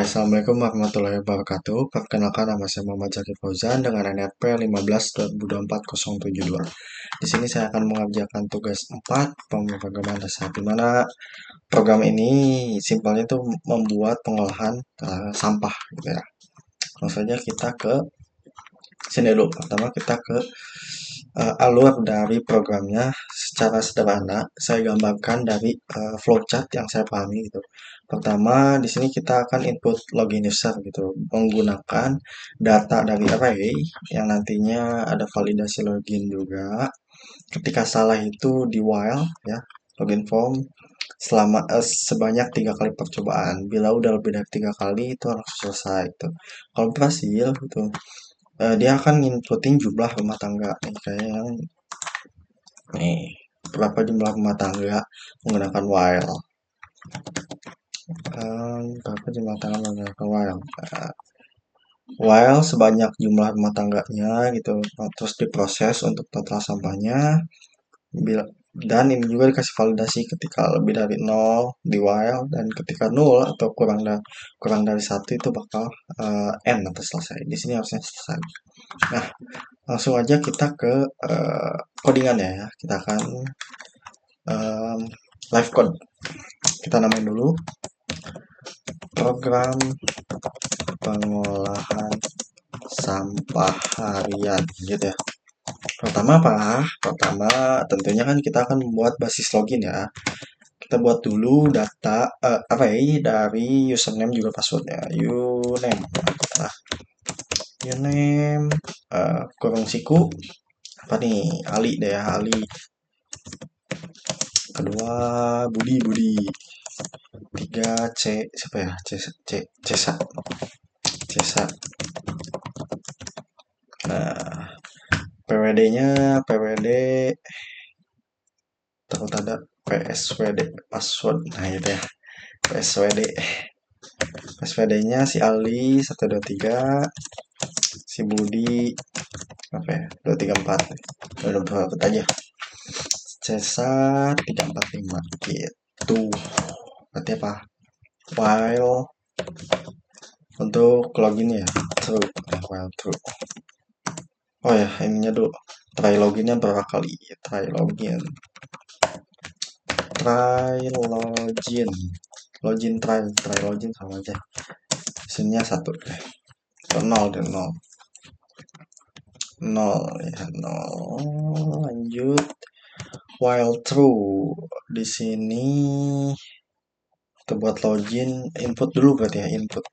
Assalamualaikum warahmatullahi wabarakatuh. Perkenalkan, nama saya Muhammad Zaki Fauzan dengan NRP 15/2024-072. Di sini saya akan mengerjakan tugas 4 pemrograman dasar, di mana program ini simpelnya itu membuat pengolahan sampah gitu ya. Langsung saja kita ke sini dulu. Pertama kita ke alur dari programnya secara sederhana. Saya gambarkan dari flowchart yang saya pahami gitu. Pertama, di sini kita akan input login user gitu, menggunakan data dari array yang nantinya ada validasi login juga. Ketika salah itu di while ya, login form selama sebanyak 3 kali percobaan. Bila udah lebih dari 3 kali itu harus selesai itu. Kalau berhasil gitu, dia akan inputin jumlah rumah tangga nih, kayak yang nih, berapa jumlah rumah tangga menggunakan while. Berapa jumlah tangga menggunakan while. While sebanyak jumlah rumah tangganya gitu, terus diproses untuk total sampahnya. Dan ini juga dikasih validasi ketika lebih dari 0 di while, dan ketika 0 atau kurang dari 1 itu bakal end atau selesai. Di sini harusnya selesai. Nah, langsung aja kita ke codingan ya. Kita akan live code. Kita namain dulu program pengolahan sampah harian gitu ya. Pertama apa? Pertama tentunya kan kita akan membuat basis login ya. Kita buat dulu data array dari username juga passwordnya. Uname kurung siku apa nih, Ali deh ya, Ali. Kedua Budi 3 siapa ya, Cesa. Nah, PWD-nya PWD takut ada PSWD password, nah itu ya, PSWD-nya si Ali 123, si Budi apa ya 234, udah berapa aja, Cesa 345 gitu. Berarti apa, while untuk login ya true, while true. Oh ya, ininya dulu, try loginnya berapa kali, try login try login sama aja, sininya 1 deh, 0 dan 0 ya, 0. Lanjut while true. Di sini kita buat login, input dulu berarti ya, input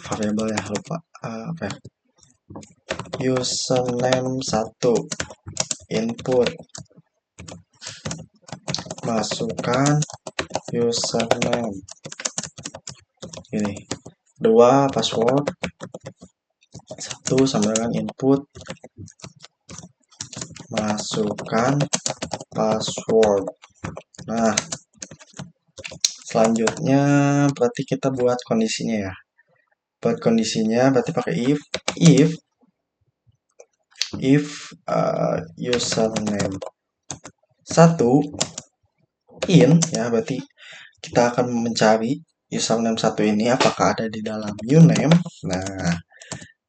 variabel ya, lupa apa ya, username 1 input, masukkan username ini, 2 password, 1 sama dengan input, masukkan password. Nah, selanjutnya berarti kita buat kondisinya ya. Buat kondisinya berarti pakai if username 1 in ya, berarti kita akan mencari username 1 ini apakah ada di dalam uname. Nah,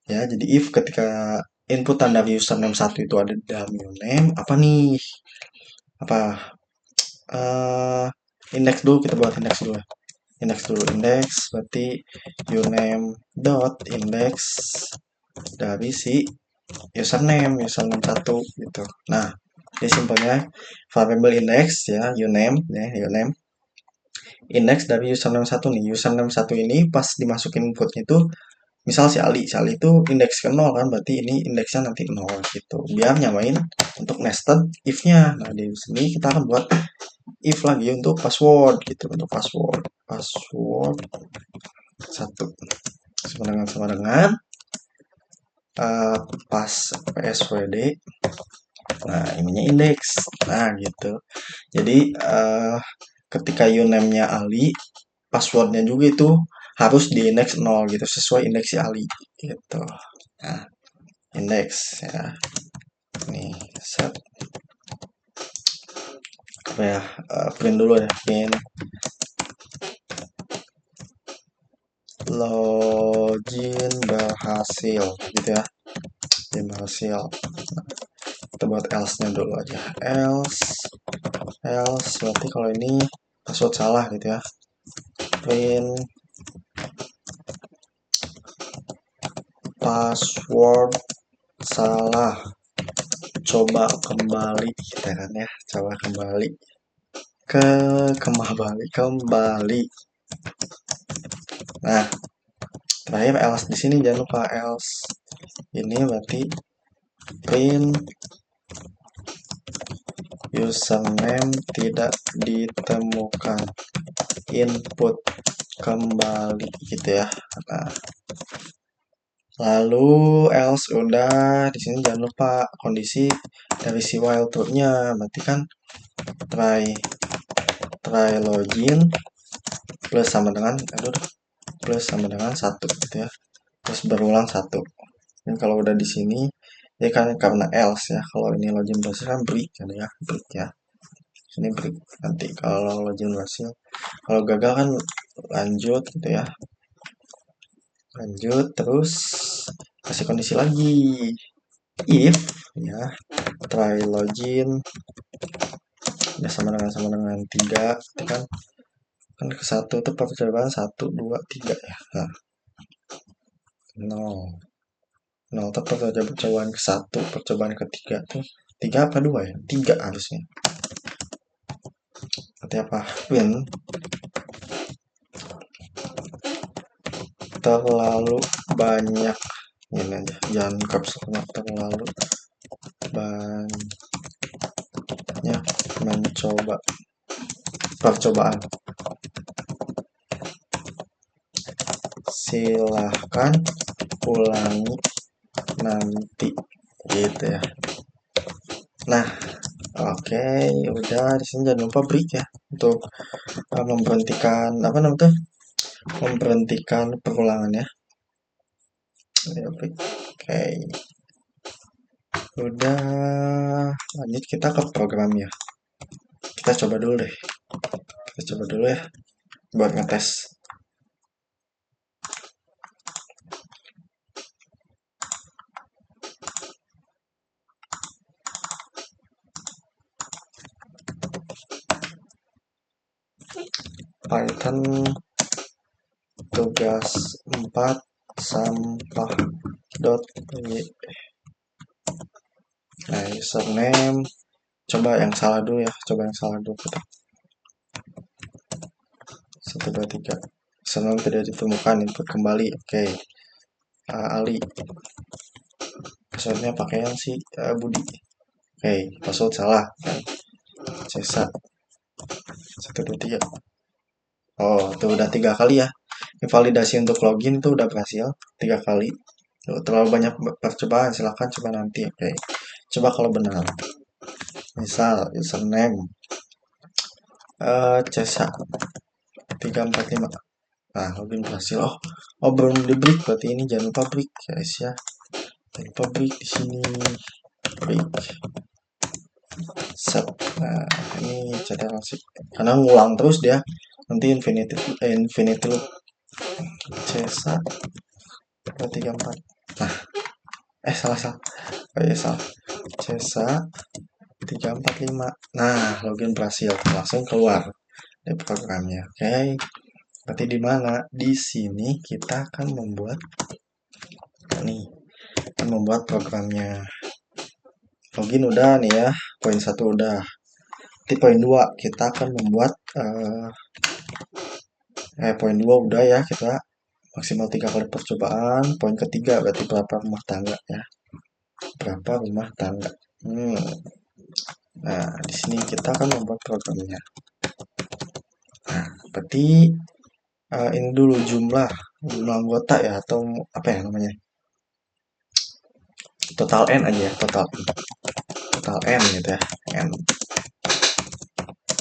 ya, jadi if ketika inputan dari username 1 itu ada di dalam uname, apa nih? Apa? Index dulu, kita buat index dulu. Index berarti uname dot index dari si username 1 gitu. Nah, ini simpelnya variable index ya, uname index dari username 1 nih. Username 1 ini pas dimasukin inputnya itu, misal si Ali itu indeks ke 0 kan, berarti ini indeksnya nanti 0 gitu, biar nyamain untuk nested if-nya. Nah, di sini kita akan buat if lagi untuk password gitu, untuk password 1 sama dengan pas PSWD, nah ininya indeks, nah gitu. Jadi ketika uname-nya Ali, passwordnya juga itu harus di indeks 0 gitu, sesuai indeks si Ali gitu. Nah, indeks ya, nih set. apa ya, print dulu ya, print login berhasil gitu ya, login berhasil. Kita buat else nya dulu aja, else berarti kalau ini password salah gitu ya, print password salah, coba kembali kita kan ya, coba kembali kembali. Nah, terakhir else di sini jangan lupa else ini berarti print username tidak ditemukan, input kembali gitu ya. Nah, lalu else udah di sini jangan lupa kondisi dari si while true-nya, berarti kan try login plus sama dengan plus sama dengan 1 gitu ya, terus berulang 1. Dan kalau udah di sini ya kan karena else ya, kalau ini login berhasil kan break kan ya, break ya, ini break. Nanti kalau login berhasil, kalau gagal kan lanjut gitu ya, lanjut terus kasih kondisi lagi, if ya try login ya sama dengan 3 gitu kan ke 1 itu percobaan 1 2 3 ya. Nah, 0 itu percobaan ke 1, percobaan ketiga tuh 3 apa 2 ya, 3 harusnya. Berarti apa, win terlalu banyak, ini aja jangan kapsulnya, terlalu banyak mencoba percobaan, silahkan ulangi nanti gitu ya. Nah, oke, udah di sini jangan lupa break ya untuk memberhentikan apa namanya, memberhentikan perulangan ya. Oke, udah lanjut kita ke programnya. Kita coba dulu deh, kita coba dulu ya buat ngetes. Python tugas 4 sampah dot nah, username coba yang salah dulu ya, coba yang salah dulu kita 1 2 3 username tidak ditemukan, input kembali. Oke, Ali passwordnya pakai yang si Budi. Oke, password salah kan, Cesa 1 2 3. Oh, tuh udah 3 kali ya. Validasi untuk login tuh udah berhasil 3 kali. Tuh, terlalu banyak percobaan, silahkan coba nanti. Oke, coba kalau benar. Misal username Cesa 345. Nah, login berhasil. Oh belum di break, berarti ini jangan lupa break guys ya. Jangan lupa break di sini. Break. Set. Nah, ini catatan sih. Karena ngulang terus dia. Nanti infinity loop. Cesa 234. Nah, salah. Oh iya salah. Cesa 345. Nah, login berhasil. Langsung keluar dari programnya. Oke. Berarti di mana? Di sini kita akan membuat programnya. Login udah nih ya. Poin 1 udah. Nanti poin 2 kita akan membuat poin 2 udah ya, kita maksimal 3 kali percobaan. Poin ketiga berarti berapa rumah tangga ya. Berapa rumah tangga. Nah, di sini kita akan membuat programnya. Nah, berarti ini dulu jumlah anggota ya, atau apa ya namanya, total n aja ya, total n gitu ya, n.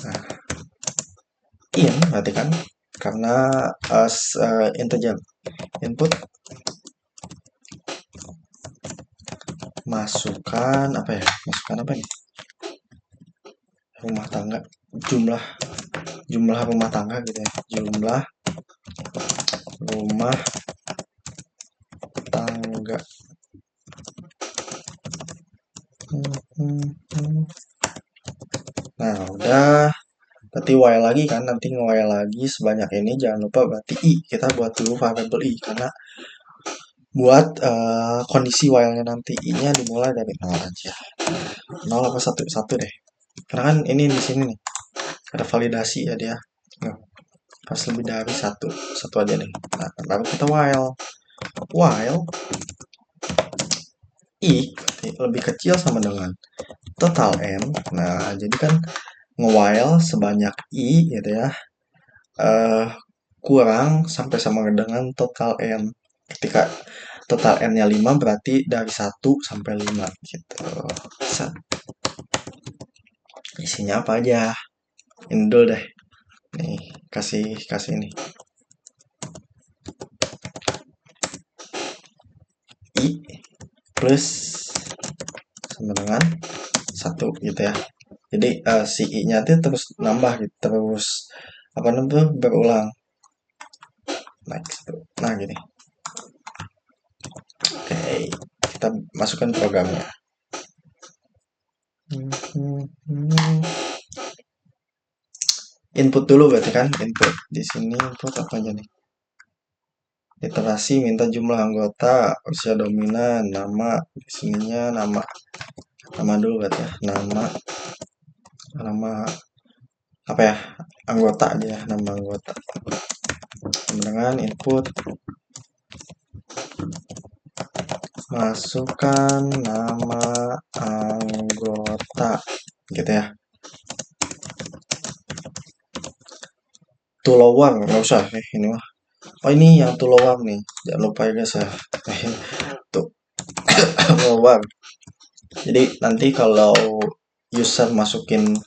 Nah, in berarti kan karena integer, input masukkan apa nih, rumah tangga. jumlah jumlah rumah tangga gitu ya, jumlah rumah tangga. Nah udah, berarti while lagi kan, nanti nge-while lagi sebanyak ini. Jangan lupa berarti i, kita buat dulu variabel i, karena buat kondisi while-nya nanti i-nya dimulai dari 0 aja. 0 apa 1? 1 deh. Karena kan ini di sini nih ada validasi ya dia. Nah, harus lebih dari 1. 1 aja deh. Nah, baru kita while. While i lebih kecil sama dengan total n. Nah, jadi kan nge-while sebanyak i gitu ya. Kurang sampai sama dengan total n. Ketika total n-nya 5 berarti dari 1 sampai 5 gitu. Isinya apa aja? Ini dulu deh. Nih, kasih ini. I plus sama dengan 1 gitu ya. Jadi si i-nya itu terus nambah gitu, terus apa namanya berulang. Nah gini. Oke, kita masukkan programnya. Input dulu berarti kan, input di sini input apa aja nih? Iterasi minta jumlah anggota, usia dominan, nama, di sininya nama dulu berarti ya, nama apa ya, anggota aja ya, nama anggota. Dengan input masukkan nama anggota gitu ya. To lower nggak usah ini mah. Oh ini yang to lower nih, jangan lupa ya guys ya. Tuh lower. Jadi nanti kalau user masukin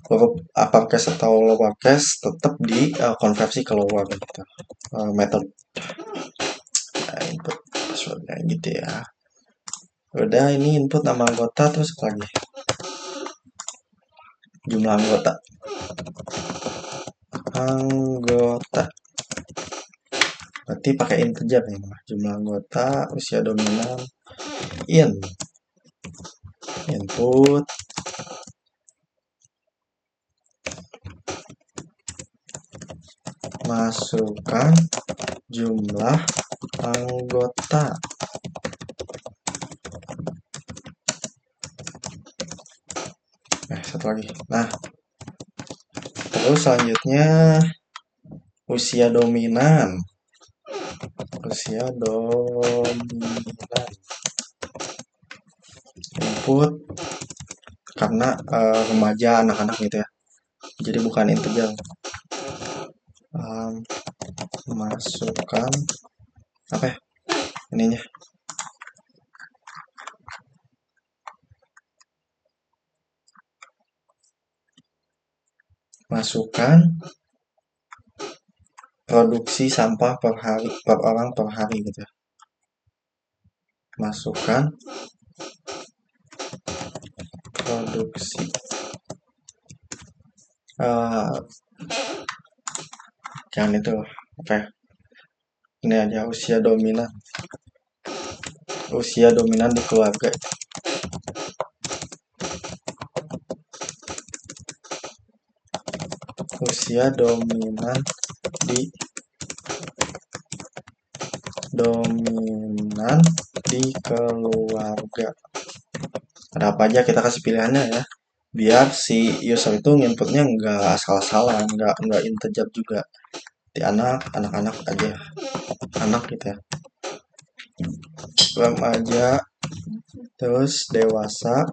huruf uppercase atau lowercase tetap di konversi ke lower gitu. Method input passwordnya gitu ya. Udah, ini input nama anggota, terus apa lagi? Jumlah anggota. Berarti pakai integer nih, jumlah anggota, usia dominan, input masukkan jumlah anggota. Satu lagi. Nah, terus selanjutnya usia dominan. Input karena remaja, anak-anak gitu ya. Jadi bukan integer. Masukkan apa ya? Ininya. Masukkan produksi sampah per hari, per orang per hari gitu ya. Masukkan produksi jangan itu apa ya, ini aja usia dominan di keluarga. Usia dominan di keluarga. Ada apa aja kita kasih pilihannya ya, biar si user itu inputnya nggak asal-asalan, nggak integer juga. Di anak-anak aja, anak gitu ya. Remaja, terus dewasa,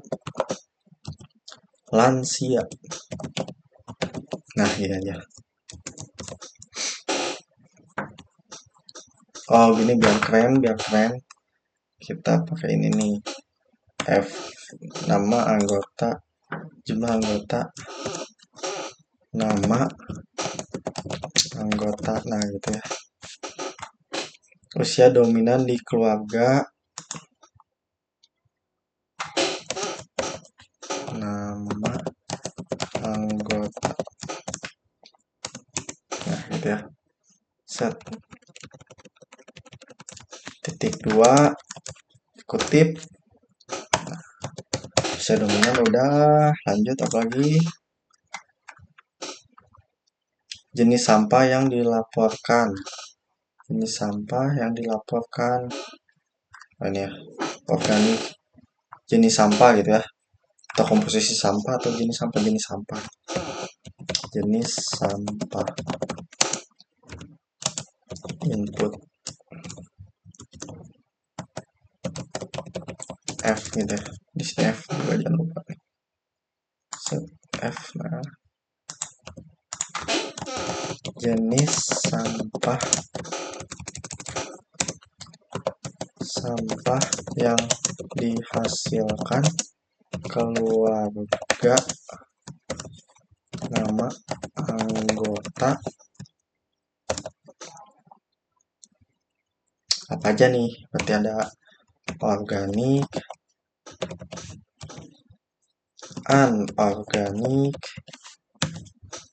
lansia. Nah ini aja. Oh gini biar keren, kita pakai ini nih, F nama anggota, jumlah anggota, nama anggota. Nah gitu ya. Usia dominan di keluarga, nama anggota gitu ya. Set. Titik 2 kutip. Usia dominan udah, lanjut apalagi? Jenis sampah yang dilaporkan. Jenis sampah yang dilaporkan. Ini ya, organik. Jenis sampah gitu ya. Atau komposisi sampah atau jenis sampah, jenis sampah. Jenis sampah. Input F gitu ya. Di sini F juga jangan lupa. Set F. Nah, jenis sampah yang dihasilkan keluarga, nama anggota, apa aja nih? Berarti ada organik, anorganik,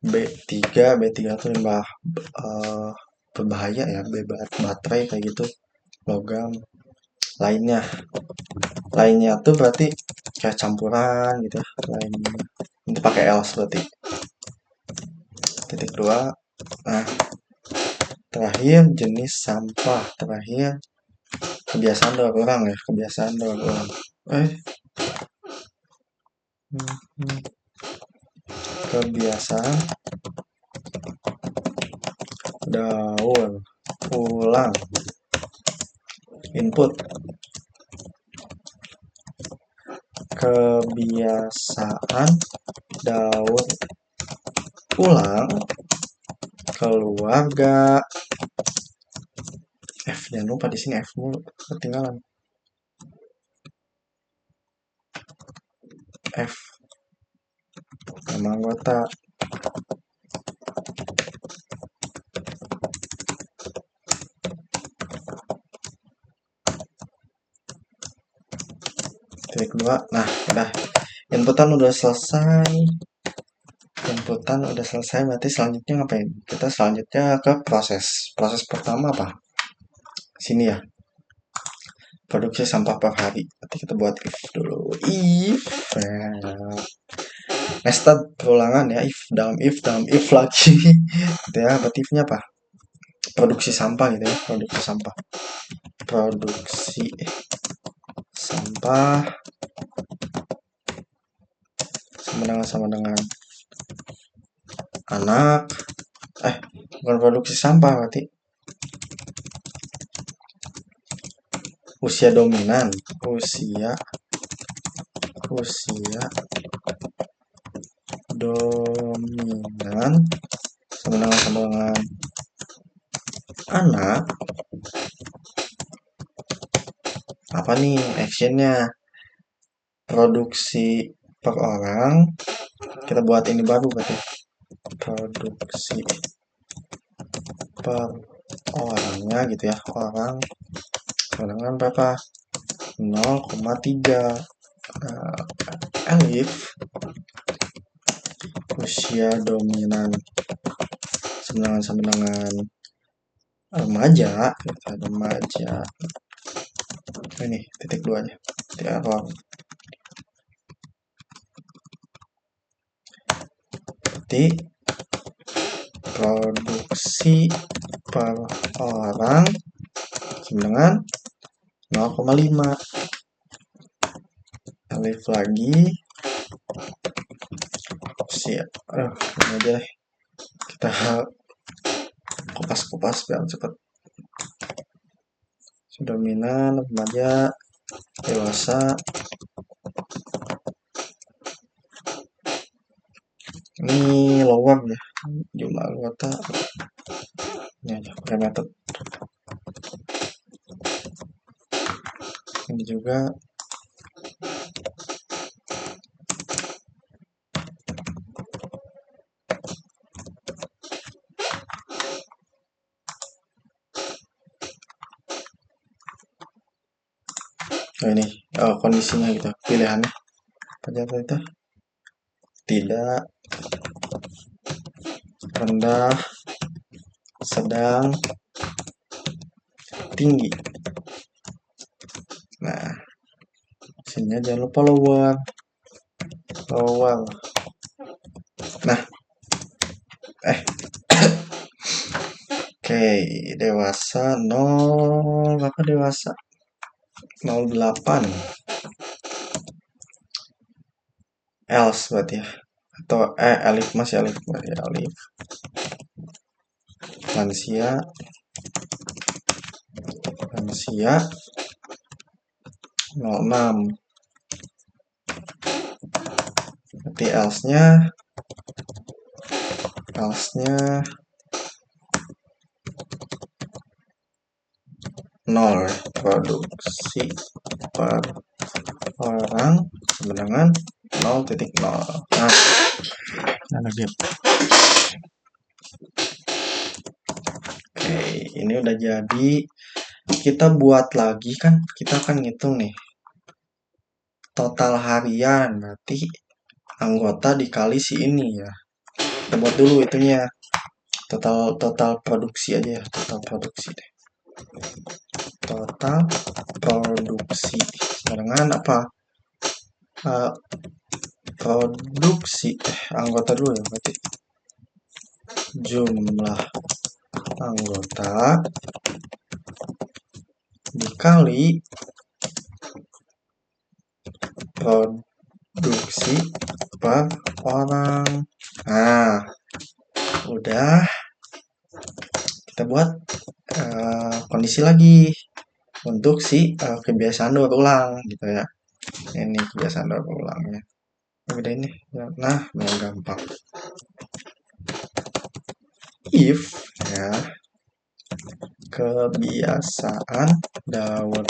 B3 itu limbah berbahaya ya, baterai kayak gitu, logam. Lainnya tuh berarti kayak campuran gitu ya, lainnya itu pakai else berarti. Titik 2. Nah, terakhir jenis sampah terakhir kebiasaan daur ulang ya, kebiasaan daur ulang. Kebiasaan daur ulang. Input kebiasaan daur ulang keluarga. F, jangan lupa di sini F mulu ketinggalan. F, nama anggota. Titik 2. Nah, udah. Inputan udah selesai. Berarti selanjutnya ngapain? Kita selanjutnya ke proses. Proses pertama apa? Sini ya. Produksi sampah per hari. Nanti kita buat if dulu. If. Nested perulangan ya. If dalam if lagi. Gitu ya. Berarti if-nya apa? Produksi sampah gitu ya. Produksi sampah sama dengan anak. Bukan produksi sampah berarti. Usia dominan. Usia dominan sama dengan anak. Apa nih actionnya? Produksi per orang. Kita buat ini baru berarti. Produksi per orangnya gitu ya. Orang dengan berapa? 0,3. Elif usia dominan sama dengan remaja. Ini titik 2 nya. Titik error. Berarti produksi per orang sama dengan 0,5. Alif lagi usia. Ini aja deh. Kita kupas biar cepat. Dominan, remaja, dewasa. Ini lower ya, jumlah anggota. Ini aja pakai method. Ini juga. Nah, ini kondisinya gitu, pilihannya apa aja itu? Tidak, rendah, sedang, tinggi. Nah, sini jangan lupa lower. Nah, oke, dewasa 0, apa dewasa? 08. Else berarti ya. Atau alif, masih alif berarti ya, alif. Lansia 06. Berarti else-nya 0. Produksi per orang sama dengan 0.0. Nah, ada gap. Oke, ini udah jadi. Kita buat lagi kan, kita akan ngitung nih total harian, berarti anggota dikali si ini ya. Kita buat dulu itunya, total produksi aja ya, total produksi deh. Total produksi dengan apa? Produksi anggota dulu ya, berarti jumlah anggota dikali produksi per orang. Nah, udah. Kita buat kondisi lagi untuk si kebiasaan daur ulang gitu ya. Ini kebiasaan daur ulangnya. Udah ini. Nah, yang gampang. If ya, kebiasaan daur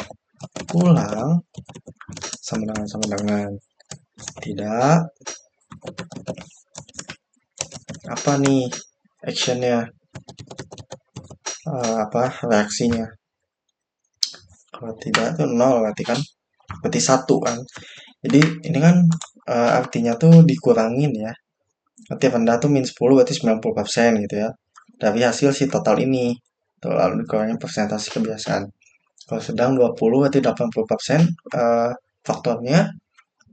ulang sama dengan tidak, apa nih actionnya, reaksinya. Kalau tidak tuh 0 berarti kan, berarti 1 kan. Jadi ini kan artinya tuh dikurangin ya. Berarti rendah tuh min 10 berarti 90% gitu ya. Dari hasil si total ini. Lalu dikurangin persentase kebiasaan. Kalau sedang 20 berarti 80% faktornya.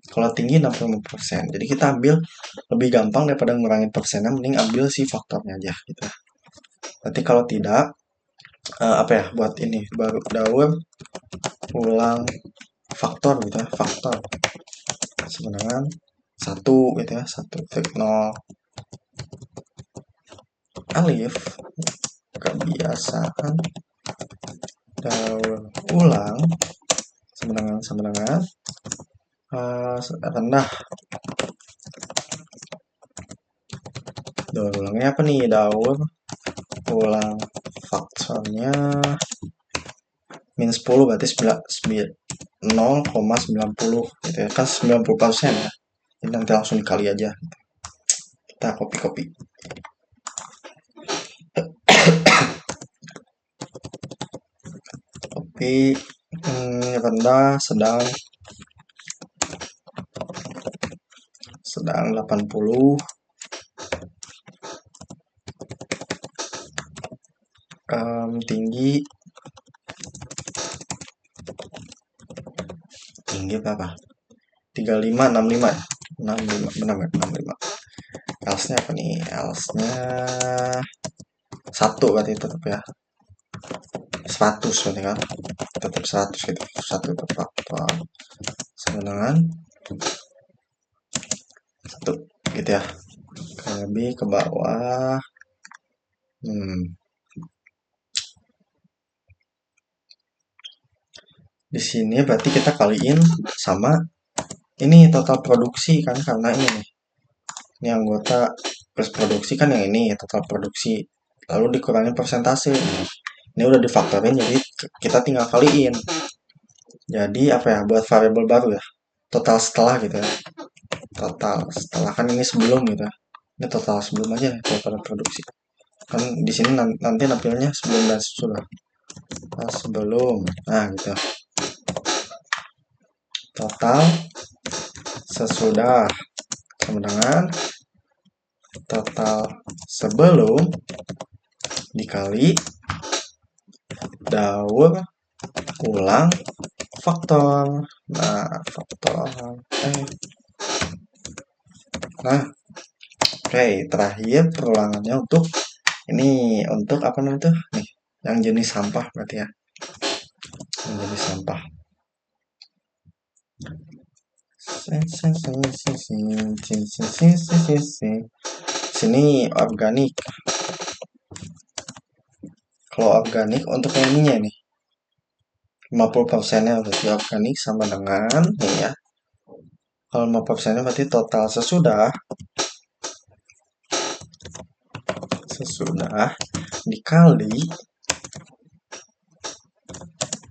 Kalau tinggi 65%. Jadi kita ambil lebih gampang daripada ngurangin persennya, mending ambil si faktornya aja gitu. Berarti kalau tidak buat ini baru daur ulang faktor gitu ya, faktor sebenarnya 1 gitu ya, 1,0. Alif kebiasaan daur ulang sama dengan rendah. Daur ulangnya apa nih? Daur ulang faktornya min 10 berarti 0,90 gitu ya, kan 90% ya. Ini nanti langsung dikali aja. Kita copy. Copy rendah sedang 80, tinggi berapa? 35, 65 ya? 65. Else-nya apa nih? Else-nya 1 berarti tetap ya. 100 berarti kan? Tetap 100 gitu. 1 tetap sama dengan 1 gitu ya. Lebih ke bawah. Di sini berarti kita kaliin sama ini total produksi kan, karena ini anggota plus produksi kan, yang ini total produksi, lalu dikurangi persentase. Ini udah difaktorin, jadi kita tinggal kaliin. Jadi buat variabel baru ya, total setelah gitu ya. Total setelah kan ini sebelum gitu ya. Ini total sebelum aja daripada produksi. Kan di sini nanti nampilnya sebelum dan sesudah. Sebelum. Nah, gitu. Total sesudah sama dengan total sebelum dikali daur ulang faktor. Nah, faktor. Nah, oke, terakhir perulangannya untuk ini untuk apa namanya tuh? Nih, yang jenis sampah berarti ya. Yang jenis sampah. Sini organik. Kalau organik untuk yang ininya nih 50% nya berarti organik sama dengan nih ya. Kalau 50% nya berarti total sesudah dikali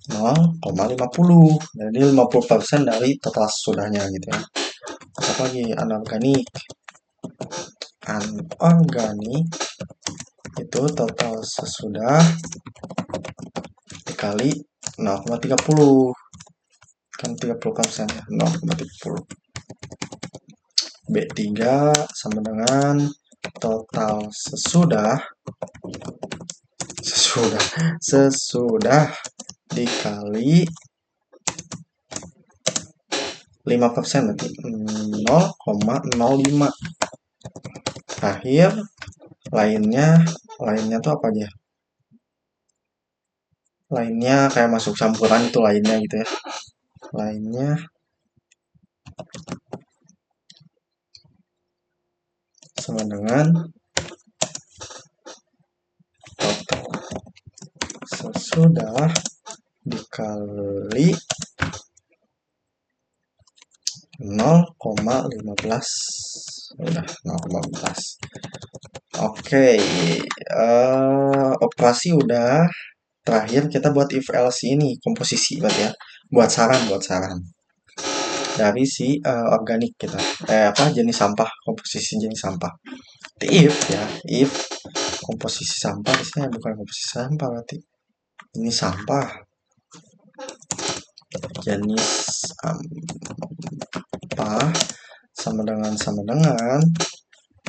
0,50. Jadi 50% dari total sesudahnya gitu ya. Apa lagi anorganik. Anorganik itu total sesudah dikali 0,30. Kan 30% ya, 0,30. B3 sama dengan total sesudah dikali 5% berarti 0,05. Terakhir lainnya tuh apa aja? Lainnya kayak masuk campuran itu lainnya gitu ya. Lainnya sama dengan total sesudah dikali 0,15. Udah 0,15. Oke, operasi udah. Terakhir kita buat if else ini komposisi berarti ya. Buat saran dari si organik kita. Jenis sampah, komposisi jenis sampah. If ya, if komposisi sampah di sini bukan komposisi sampah berarti. Ini sampah. Jenis sampah sama dengan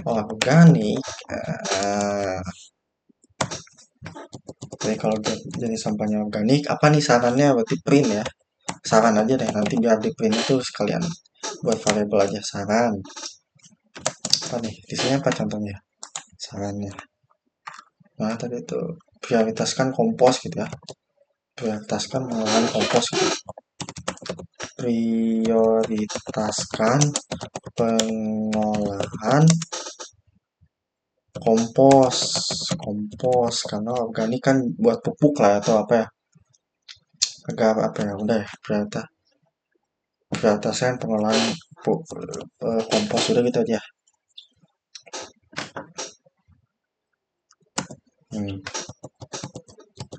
organik. Jadi kalau jenis sampahnya organik, apa nih sarannya? Berarti print ya. Saran aja deh, nanti biar di print itu sekalian buat variabel aja saran. Apa nih? Di sini apa contohnya? Sarannya. Nah, tadi itu prioritaskan kompos gitu ya. Prioritaskan pengolahan kompos gitu. Prioritaskan pengolahan kompos karena organik kan buat pupuk lah atau apa ya, agak apa ya, udah ya prioritaskan pengolahan kompos udah gitu aja.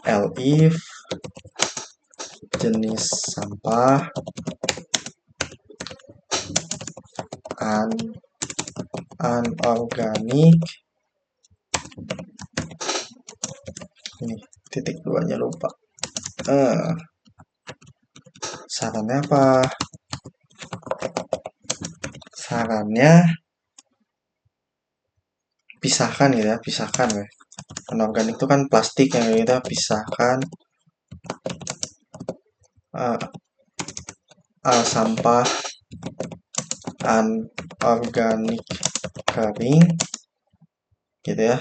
Elif jenis sampah anorganik ini titik duanya lupa. Sarannya apa? Sarannya pisahkan gitu ya, pisahkan ya. Anorganik itu kan plastik yang kita pisahkan sampah anorganik kering gitu ya,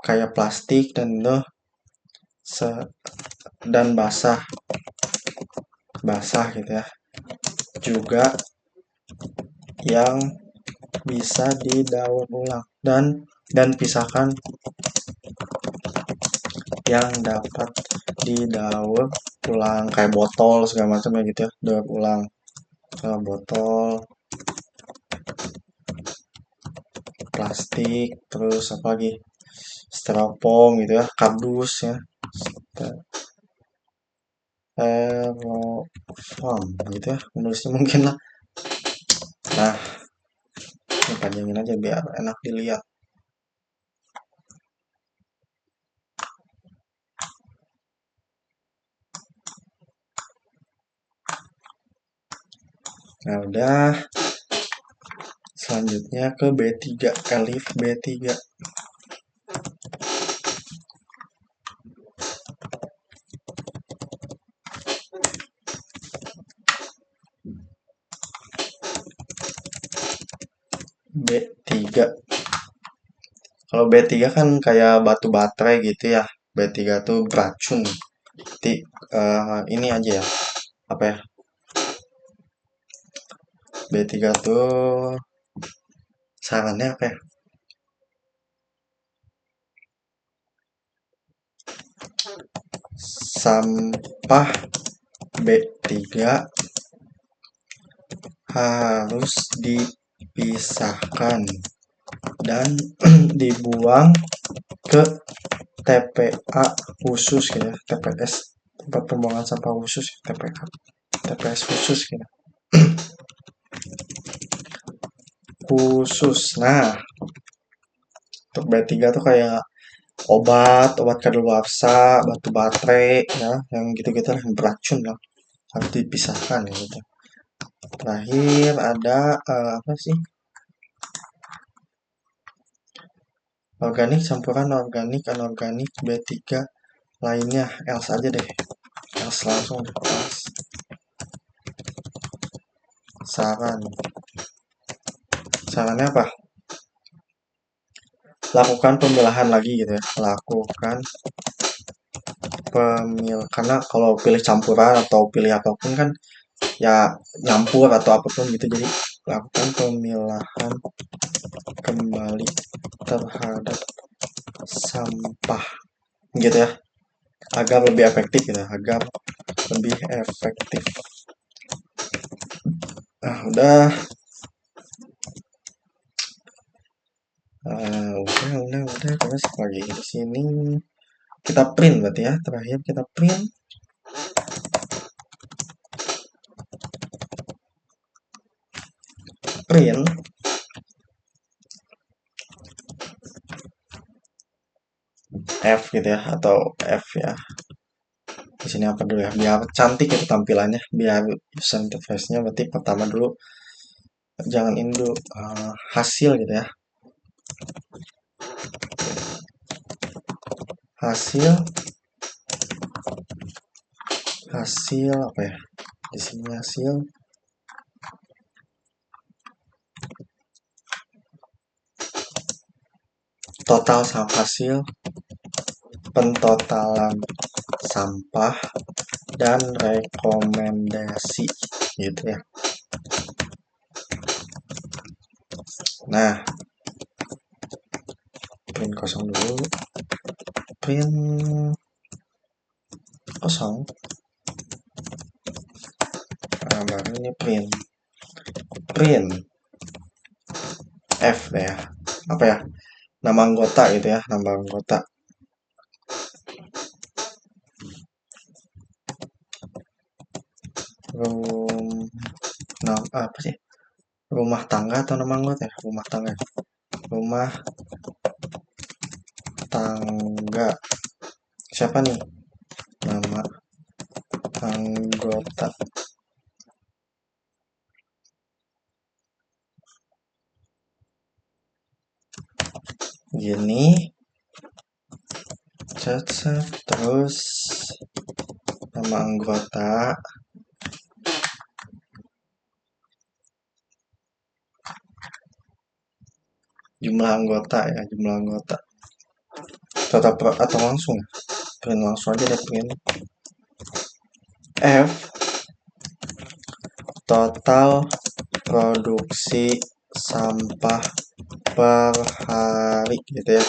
kayak plastik dan itu dan basah gitu ya, juga yang bisa didaur ulang dan pisahkan yang dapat didaur ulang kayak botol segala macam ya gitu ya, daur ulang botol, plastik, terus apa lagi, styrofoam gitu ya, kardus ya, styrofoam gitu ya menulisnya mungkin lah. Nah, ini panjangin aja biar enak dilihat. Nah, udah. Selanjutnya ke B3, elif B3. B3. Kalau B3 kan kayak batu baterai gitu ya. B3 tuh beracun. Jadi ini aja ya. Apa ya? B3 tuh sarannya apa ya? Sampah B3 harus dipisahkan dan dibuang ke TPA khusus ya, TPS, tempat pembuangan sampah khusus, TPA, TPS khusus ya, khusus. Nah, untuk B3 tuh kayak obat kadaluarsa, batu baterai ya, yang gitu-gitu lah, yang beracun lah, harus dipisahkan ya gitu. Terakhir ada apa sih? Organik, campuran organik, anorganik, B3 lainnya, else aja deh. Else langsung deh, else. Sarannya apa? Lakukan pemilahan lagi gitu ya. Lakukan karena kalau pilih campuran atau pilih apapun kan ya nyampur atau apapun gitu, jadi lakukan pemilahan kembali terhadap sampah gitu ya, agar lebih efektif gitu, agar lebih efektif. Nah, udah terus lagi di sini kita print berarti ya, terakhir kita print F gitu ya, atau F ya. Di sini apa dulu ya, biar cantik itu tampilannya, biar user interface-nya. Berarti pertama dulu, jangan ini dulu, hasil gitu ya, hasil apa ya, di sini hasil total hasil pentotalan sampah dan rekomendasi gitu ya. Nah, print kosong dulu, print kosong. Nah, baru ini print F ya, apa ya, nama anggota gitu ya, nama anggota. Apa sih, rumah tangga atau nama anggota ya, rumah tangga, rumah tangga siapa nih, nama anggota. Gini, terus nama anggota, jumlah anggota ya, jumlah anggota. Tetap atau langsung ya, print langsung aja deh, print F total produksi sampah per hari gitu ya,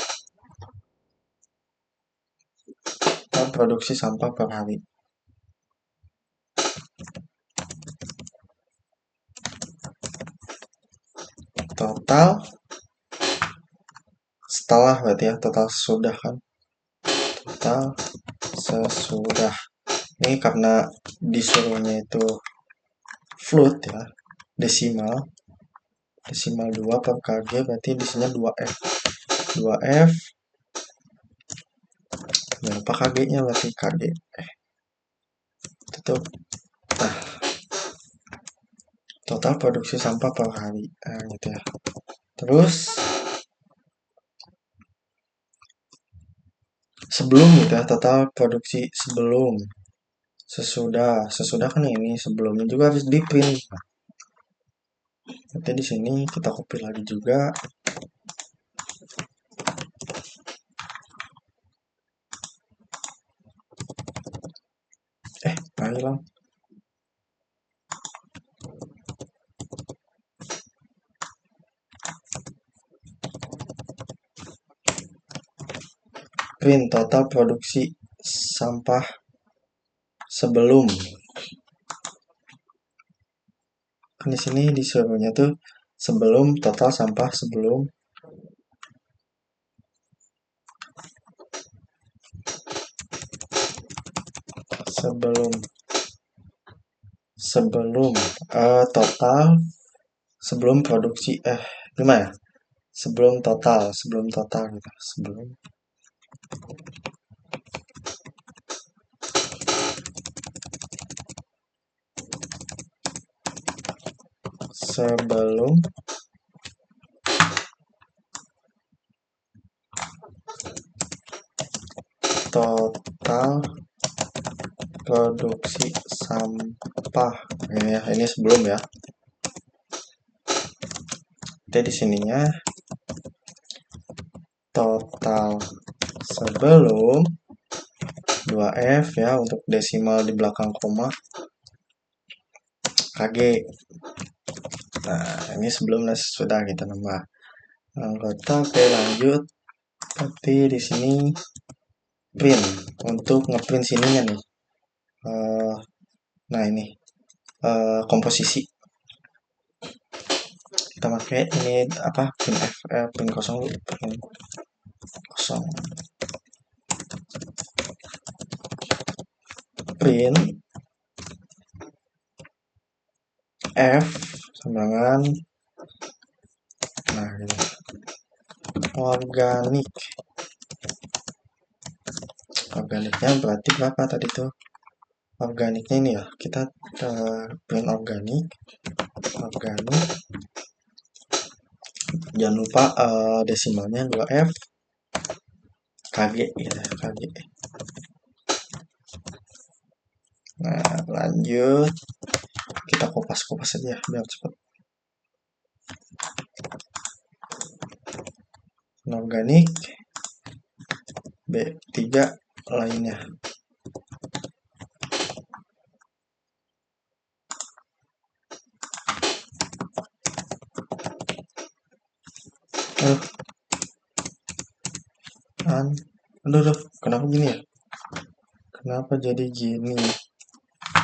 produksi sampah per hari. Total setelah berarti ya, total sesudah kan, total sesudah. Ini karena disuruhnya itu float ya, desimal 2 per kg, berarti disini 2F 2F, berapa kg nya, berarti kg tutup. Nah, total produksi sampah per hari, nah, gitu ya. Terus sebelum gitu ya, total produksi sebelum, sesudah kan ini sebelumnya juga harus di print. Nanti di sini kita copy lagi juga. Hilang. Print total produksi sampah sebelum. Kan di sini disuruhnya tuh sebelum total sampah sebelum total sebelum produksi gimana ya? Sebelum total gitu. Sebelum total produksi sampah. Ini sebelum ya. Jadi di sininya total sebelum 2F ya untuk desimal di belakang koma KG. Nah, ini sebelum sudah kita nambah anggota. Oke, lanjut. Tapi di sini print untuk ngeprint sininya nih. Nah, ini komposisi. Kita pakai ini apa? Print F, print kosong dulu, print kosong. Print F sambangan. Nah, ini organik. Organiknya berarti berapa tadi tuh? Organiknya ini ya, kita print organik. Jangan lupa desimalnya 2F KG ya, KG. Nah, lanjut. Kita kopas aja biar cepat. Organik B3 lainnya. Aduh, kenapa gini ya? Kenapa jadi gini?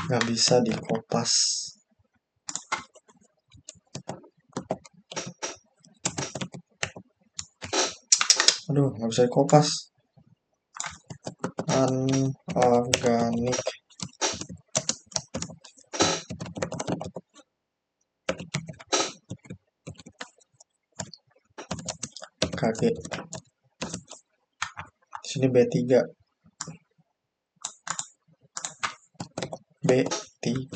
Nggak bisa dikopas. Aduh, nggak bisa dikopas. Anorganik. KG. Sini B3. B3.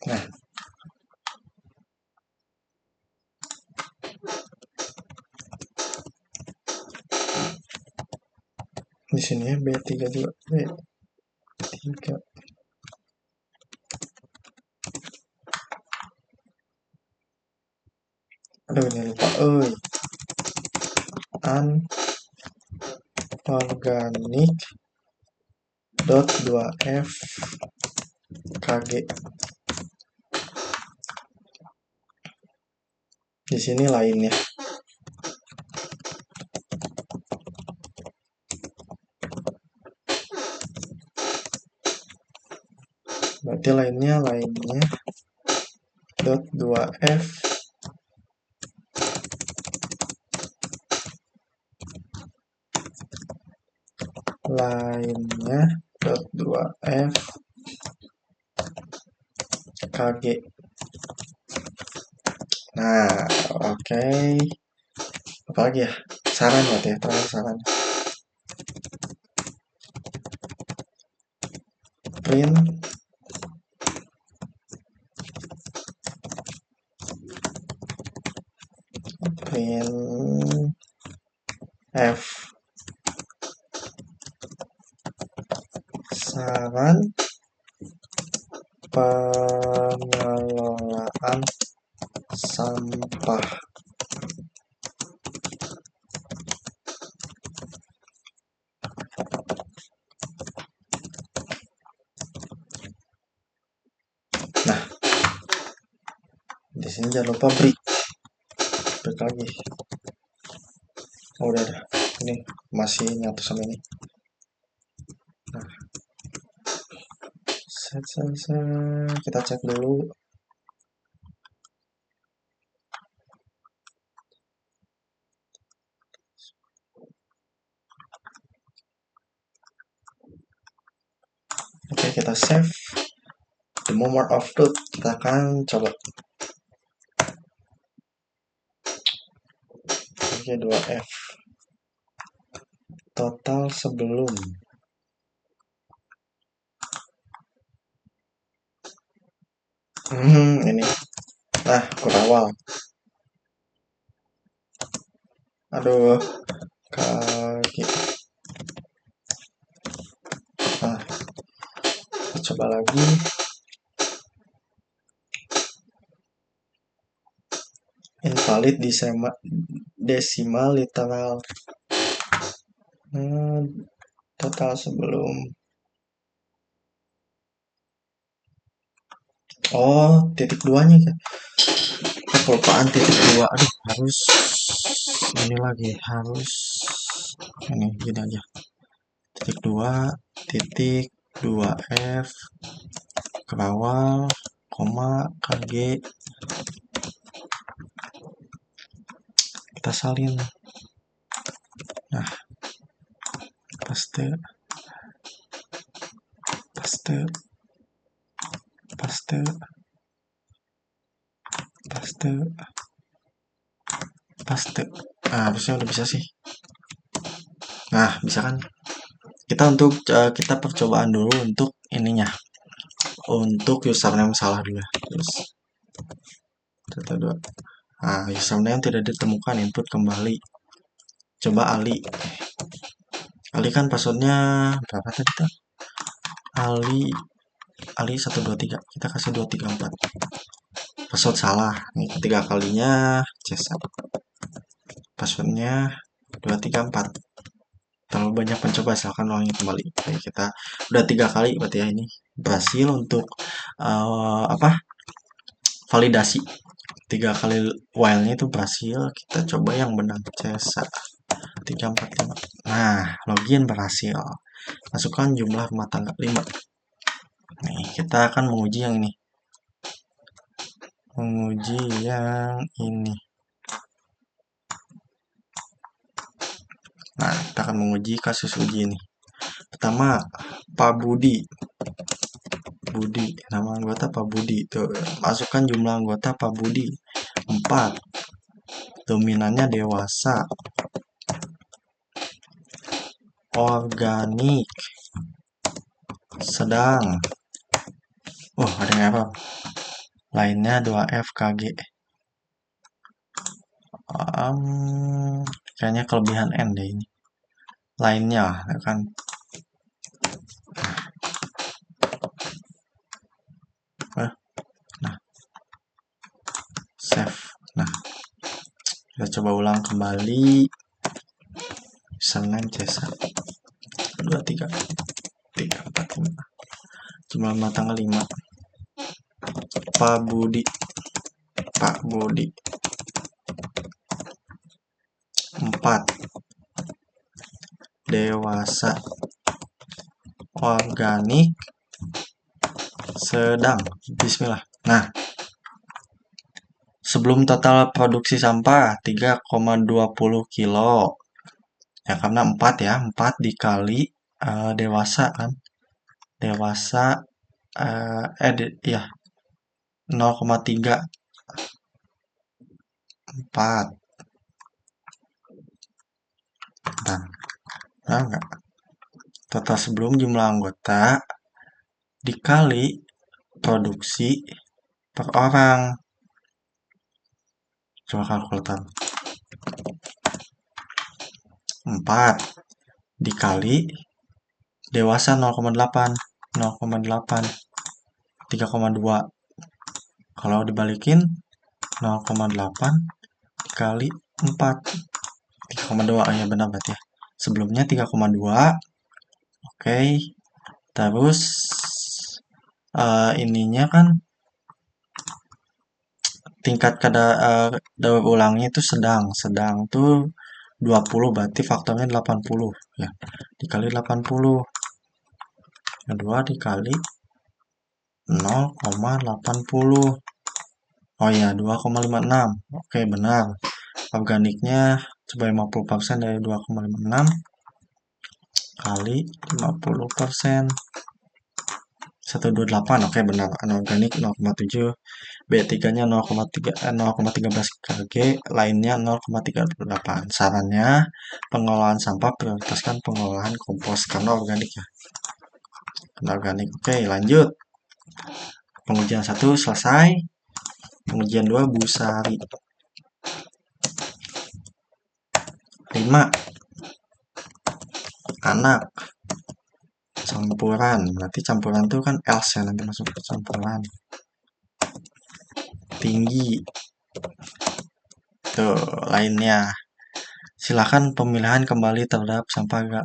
Nah, di sini ya B3 juga. B3. Aduh, ini lupa. Anorganik dot 2F KG. Di sini lainnya. Berarti lainnya dot 2F lainnya dot 2F KG. Nah, oke. Apa lagi ya? Saran berarti ya, terakhir saran. Print F saran pengelolaan sampah. Nah, di sini jangan lupa break lagi. Oh, udah. Ini masih nyatu sama ini. Nah, kita cek dulu. Oke, kita save. The moment of truth. Kita akan coba. Oke, 2F. Total sebelum. Ini. Nah, kurawal. Aduh, kaki. Nah, kita coba lagi. Invalid decimal literal. Total sebelum. Oh, titik duanya kan? Kelupaan titik dua. Aduh, harus ini lagi, harus ini gini aja. Titik 2 F kerawal koma KG, kita salin. Nah, paste nah, harusnya udah bisa sih. Nah, bisa kan? Kita percobaan dulu untuk ininya, untuk username salah dulu. Terus data 2. Nah, username tidak ditemukan, input kembali. Coba Ali kan passwordnya berapa tadi tuh? Ali 123, kita kasih 234. Password salah nih, ketiga kalinya Cesa. Passwordnya 234. Terlalu banyak mencoba, silahkan ulangi kembali. Oke, kita udah 3 kali berarti ya, ini berhasil untuk validasi. 3 kali while-nya itu berhasil. Kita coba yang benar, Cesa 345. Nah, login berhasil. Masukkan jumlah rumah tangga 5. Nih, kita akan menguji yang ini. Nah, kita akan menguji kasus uji ini. Pertama, Pak Budi, nama anggota Pak Budi. Tuh, masukkan jumlah anggota Pak Budi 4. Dominannya dewasa. Organik. Sedang. Oh, ada yang apa? Lainnya 2F KG. Kayaknya kelebihan N deh ini. Lainnya kan. Nah, save. Nah, kita coba ulang kembali. Username Cesa 23 345. Jumlah rumah tangga 5. Pak Budi 4. Dewasa. Organik. Sedang. Bismillah. Nah, sebelum total produksi sampah 3,20 kilo. Ya, karena 4 ya, 4 dikali dewasa kan. Dewasa ya 0,3 4. Nah, enggak. Total sebelum jumlah anggota dikali produksi per orang. Coba kalkulator. 4 dikali dewasa 0,8. 0,8, 3,2. Kalau dibalikin 0,8 dikali 4, 3,2. Oh ya benar berarti ya. Sebelumnya 3,2. Oke. Terus ininya kan tingkat daur ulangnya itu sedang. Sedang tuh 20, berarti faktornya 80 ya. Dikali 80. Kedua dikali 0,80. Oh ya, 2,56. Oke, benar. Organiknya coba 50% dari 2,56 kali 50%. 128. Oke, benar. Anorganik 0,7. B3-nya 0,13 kg, lainnya 0,38. Sarannya, pengolahan sampah prioritaskan pengolahan kompos karena organik ya. Karena organik. Oke, lanjut. Pengujian 1 selesai. Pengujian 2 Busari. 5. Anak. Campuran. Berarti campuran itu kan else ya, nanti masuk ke campuran. Tinggi. Tuh, lainnya. Silakan pemilihan kembali terhadap sampah agar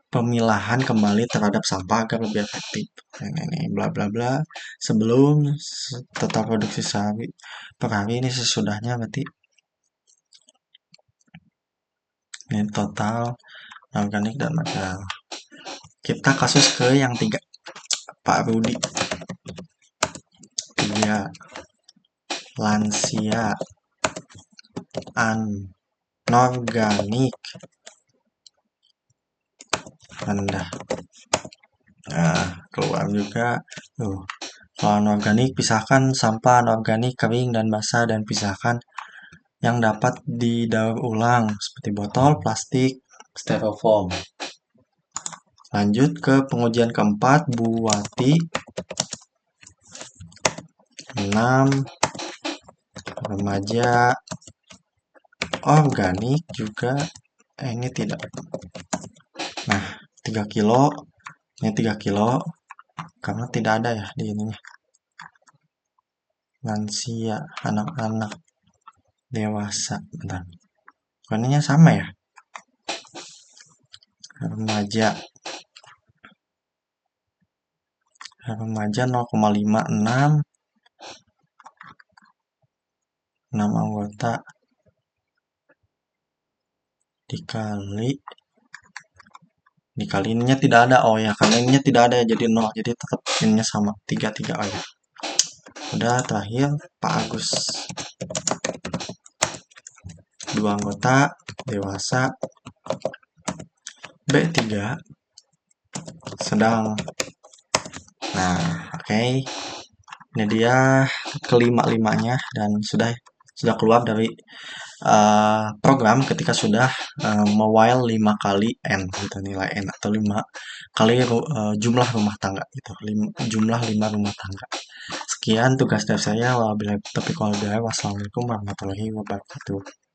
pemilahan kembali terhadap sampah agar lebih efektif. Ini bla bla bla. Sebelum total produksi sehari per hari, ini sesudahnya berarti ini total organik dan material. Kita kasus ke yang 3. Pak Rudi. 3. Lansia anorganik rendah. Nah, keluar juga. Kalau anorganik, pisahkan sampah anorganik kering dan basah dan pisahkan yang dapat didaur ulang seperti botol, plastik, styrofoam. Lanjut ke pengujian keempat, Buati. 6. Remaja organik juga ini tidak. Nah, 3 kilo. Ini 3 kilo karena tidak ada ya di ininya. Lansia, anak-anak, dewasa. Bentar. Warnanya sama ya? Remaja 0,56, 6 anggota dikali ininya tidak ada. Oh ya, karena ininya tidak ada ya, jadi 0, jadi tetap ininya sama 3 aja. Udah, terakhir Pak Agus. 2 anggota dewasa, B3 sedang. Nah, oke. Ini dia kelima-limanya dan sudah keluar dari program ketika sudah mewhile 5 kali n gitu, nilai n atau 5 kali jumlah rumah tangga gitu, jumlah 5 rumah tangga. Sekian tugas dari saya. Wassalamualaikum warahmatullahi wabarakatuh.